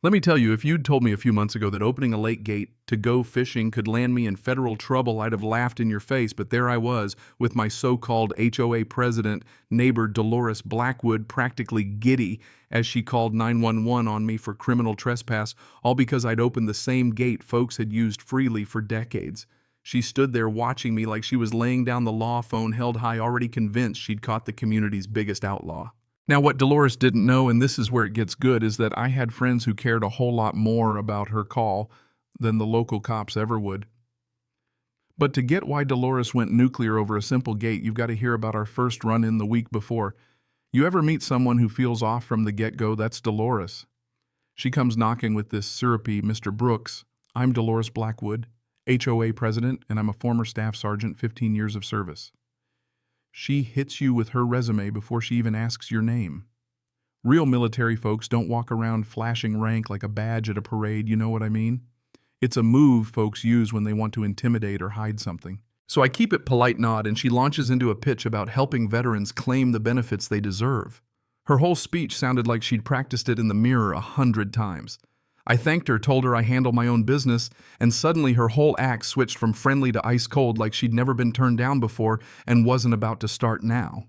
Let me tell you, if you'd told me a few months ago that opening a lake gate to go fishing could land me in federal trouble, I'd have laughed in your face, but there I was, with my so-called HOA president, neighbor Dolores Blackwood, practically giddy as she called 911 on me for criminal trespass, all because I'd opened the same gate folks had used freely for decades. She stood there watching me like she was laying down the law, phone held high, already convinced she'd caught the community's biggest outlaw. Now, what Dolores didn't know, and this is where it gets good, is that I had friends who cared a whole lot more about her call than the local cops ever would. But to get why Dolores went nuclear over a simple gate, you've got to hear about our first run-in the week before. You ever meet someone who feels off from the get-go? That's Dolores. She comes knocking with this syrupy Mr. Brooks. I'm Dolores Blackwood, HOA president, and I'm a former staff sergeant, 15 years of service. She hits you with her resume before she even asks your name. Real military folks don't walk around flashing rank like a badge at a parade, you know what I mean? It's a move folks use when they want to intimidate or hide something. So I keep it polite nod, and she launches into a pitch about helping veterans claim the benefits they deserve. Her whole speech sounded like she'd practiced it in the mirror 100 times. I thanked her, told her I handle my own business, and suddenly her whole act switched from friendly to ice cold, like she'd never been turned down before and wasn't about to start now.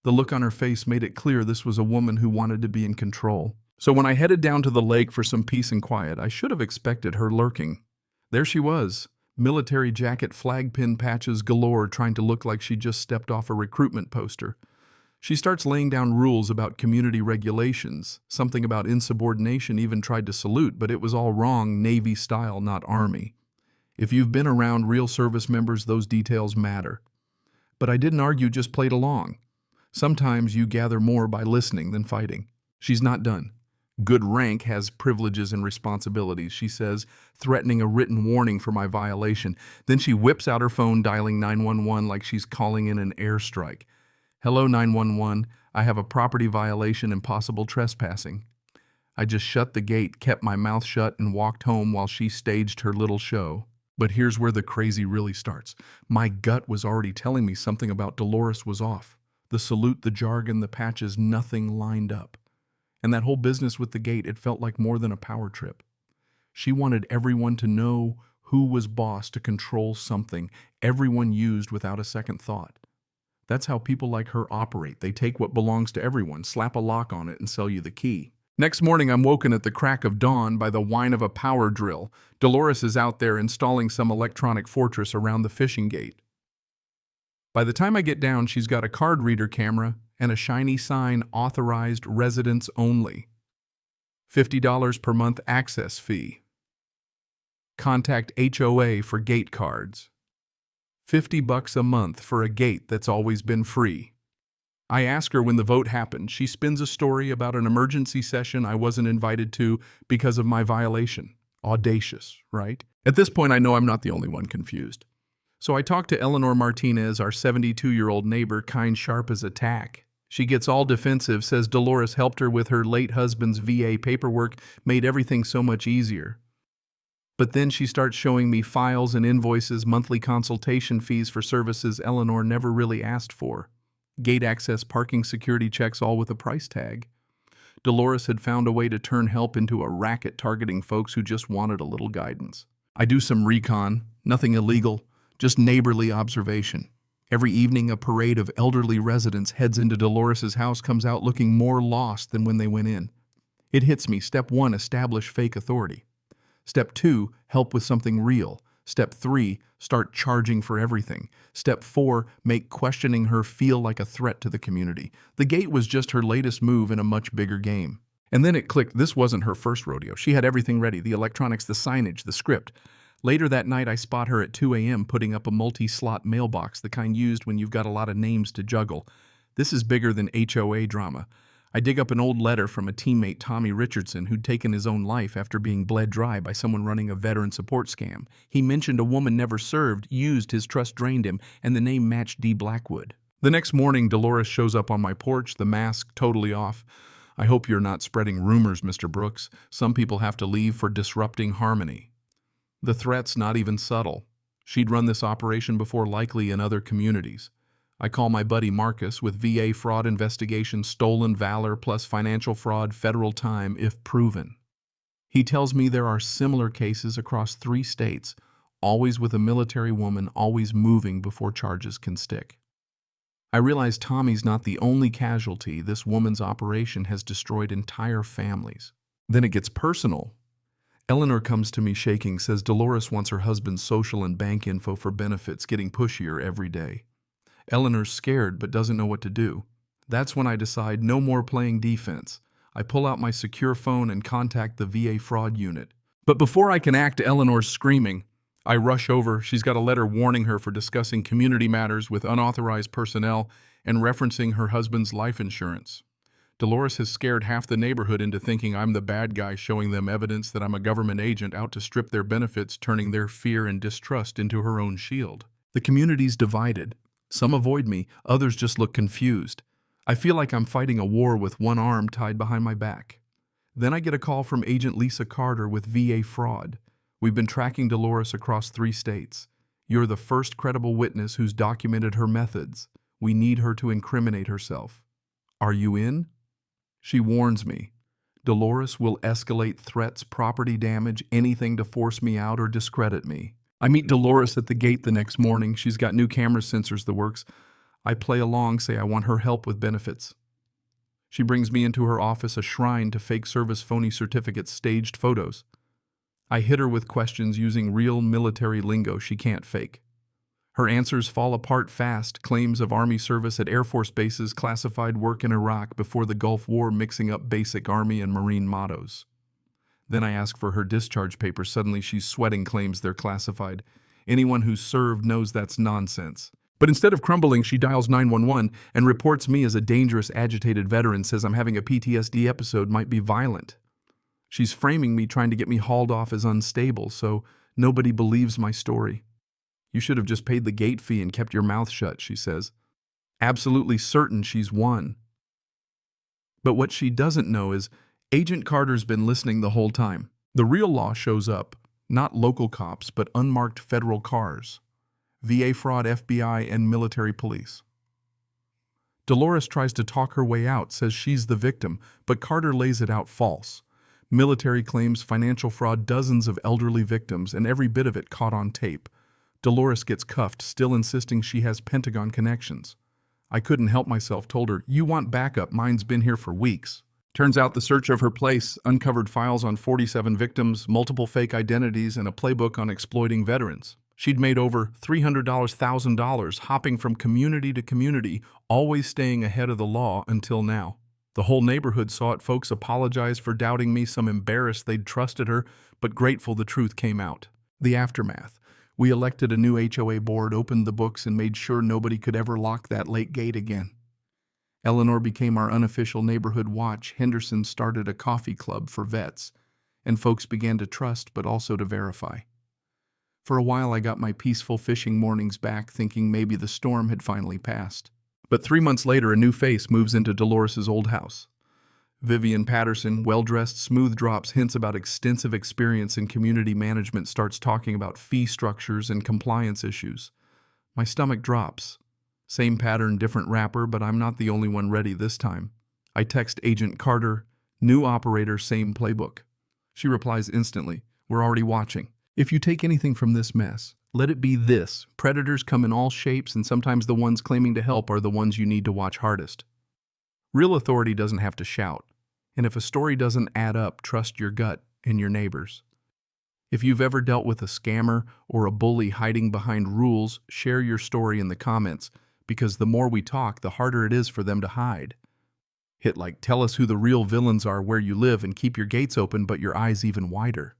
The look on her face made it clear this was a woman who wanted to be in control. So when I headed down to the lake for some peace and quiet, I should have expected her lurking. There she was, military jacket, flag pin patches galore, trying to look like she'd just stepped off a recruitment poster. She starts laying down rules about community regulations, something about insubordination, even tried to salute, but it was all wrong, Navy style, not Army. If you've been around real service members, those details matter. But I didn't argue, just played along. Sometimes you gather more by listening than fighting. She's not done. Good rank has privileges and responsibilities, she says, threatening a written warning for my violation. Then she whips out her phone, dialing 911 like she's calling in an airstrike. Hello, 911. I have a property violation and possible trespassing. I just shut the gate, kept my mouth shut, and walked home while she staged her little show. But here's where the crazy really starts. My gut was already telling me something about Dolores was off. The salute, the jargon, the patches, nothing lined up. And that whole business with the gate, it felt like more than a power trip. She wanted everyone to know who was boss, to control something everyone used without a second thought. That's how people like her operate. They take what belongs to everyone, slap a lock on it, and sell you the key. Next morning, I'm woken at the crack of dawn by the whine of a power drill. Dolores is out there installing some electronic fortress around the fishing gate. By the time I get down, she's got a card reader camera and a shiny sign, authorized residents only. $50 per month access fee. Contact HOA for gate cards. $50 a month for a gate that's always been free. I ask her when the vote happened. She spins a story about an emergency session I wasn't invited to because of my violation. Audacious, right? At this point, I know I'm not the only one confused. So I talk to Eleanor Martinez, our 72-year-old neighbor, kind sharp as a tack. She gets all defensive, says Dolores helped her with her late husband's VA paperwork, made everything so much easier. But then she starts showing me files and invoices, monthly consultation fees for services Eleanor never really asked for. Gate access, parking, security checks, all with a price tag. Dolores had found a way to turn help into a racket targeting folks who just wanted a little guidance. I do some recon, nothing illegal, just neighborly observation. Every evening, a parade of elderly residents heads into Dolores's house, comes out looking more lost than when they went in. It hits me. Step 1, establish fake authority. Step 2, help with something real. Step 3, start charging for everything. Step 4, make questioning her feel like a threat to the community. The gate was just her latest move in a much bigger game. And then it clicked, this wasn't her first rodeo. She had everything ready, the electronics, the signage, the script. Later that night, I spot her at 2 a.m. putting up a multi-slot mailbox, the kind used when you've got a lot of names to juggle. This is bigger than HOA drama. I dig up an old letter from a teammate, Tommy Richardson, who'd taken his own life after being bled dry by someone running a veteran support scam. He mentioned a woman never served, used, his trust drained him, and the name matched D. Blackwood. The next morning, Dolores shows up on my porch, the mask totally off. I hope you're not spreading rumors, Mr. Brooks. Some people have to leave for disrupting harmony. The threat's not even subtle. She'd run this operation before, likely in other communities. I call my buddy Marcus with VA fraud investigation, stolen valor plus financial fraud, federal time if proven. He tells me there are similar cases across 3 states, always with a military woman always moving before charges can stick. I realize Tommy's not the only casualty. This woman's operation has destroyed entire families. Then it gets personal. Eleanor comes to me shaking, says Dolores wants her husband's social and bank info for benefits getting pushier every day. Eleanor's scared but doesn't know what to do. That's when I decide no more playing defense. I pull out my secure phone and contact the VA fraud unit. But before I can act, Eleanor's screaming. I rush over. She's got a letter warning her for discussing community matters with unauthorized personnel and referencing her husband's life insurance. Dolores has scared half the neighborhood into thinking I'm the bad guy, showing them evidence that I'm a government agent out to strip their benefits, turning their fear and distrust into her own shield. The community's divided. Some avoid me, others just look confused. I feel like I'm fighting a war with one arm tied behind my back. Then I get a call from Agent Lisa Carter with VA Fraud. We've been tracking Dolores across 3 states. You're the first credible witness who's documented her methods. We need her to incriminate herself. Are you in? She warns me. Dolores will escalate threats, property damage, anything to force me out or discredit me. I meet Dolores at the gate the next morning. She's got new camera sensors, the works. I play along, say I want her help with benefits. She brings me into her office, a shrine to fake service phony certificates, staged photos. I hit her with questions using real military lingo she can't fake. Her answers fall apart fast, claims of Army service at Air Force bases, classified work in Iraq before the Gulf War, mixing up basic Army and Marine mottos. Then I ask for her discharge papers. Suddenly she's sweating, claims they're classified. Anyone who's served knows that's nonsense. But instead of crumbling, she dials 911 and reports me as a dangerous, agitated veteran, says I'm having a PTSD episode, might be violent. She's framing me, trying to get me hauled off as unstable, so nobody believes my story. You should have just paid the gate fee and kept your mouth shut, she says. Absolutely certain she's won. But what she doesn't know is Agent Carter's been listening the whole time. The real law shows up, not local cops, but unmarked federal cars. VA fraud, FBI, and military police. Dolores tries to talk her way out, says she's the victim, but Carter lays it out false. Military claims financial fraud, dozens of elderly victims, and every bit of it caught on tape. Dolores gets cuffed, still insisting she has Pentagon connections. I couldn't help myself, told her, you want backup, mine's been here for weeks. Turns out the search of her place uncovered files on 47 victims, multiple fake identities, and a playbook on exploiting veterans. She'd made over $300,000 hopping from community to community, always staying ahead of the law until now. The whole neighborhood saw it. Folks apologized for doubting me, some embarrassed they'd trusted her, but grateful the truth came out. The aftermath. We elected a new HOA board, opened the books, and made sure nobody could ever lock that lake gate again. Eleanor became our unofficial neighborhood watch. Henderson started a coffee club for vets, and folks began to trust but also to verify. For a while I got my peaceful fishing mornings back, thinking maybe the storm had finally passed. But 3 months later, a new face moves into Dolores's old house. Vivian Patterson, well-dressed, smooth, drops hints about extensive experience in community management, starts talking about fee structures and compliance issues. My stomach drops. Same pattern, different wrapper, but I'm not the only one ready this time. I text Agent Carter, new operator, same playbook. She replies instantly, we're already watching. If you take anything from this mess, let it be this. Predators come in all shapes, and sometimes the ones claiming to help are the ones you need to watch hardest. Real authority doesn't have to shout. And if a story doesn't add up, trust your gut and your neighbors. If you've ever dealt with a scammer or a bully hiding behind rules, share your story in the comments, because the more we talk, the harder it is for them to hide. Hit like, tell us who the real villains are where you live, and keep your gates open but your eyes even wider.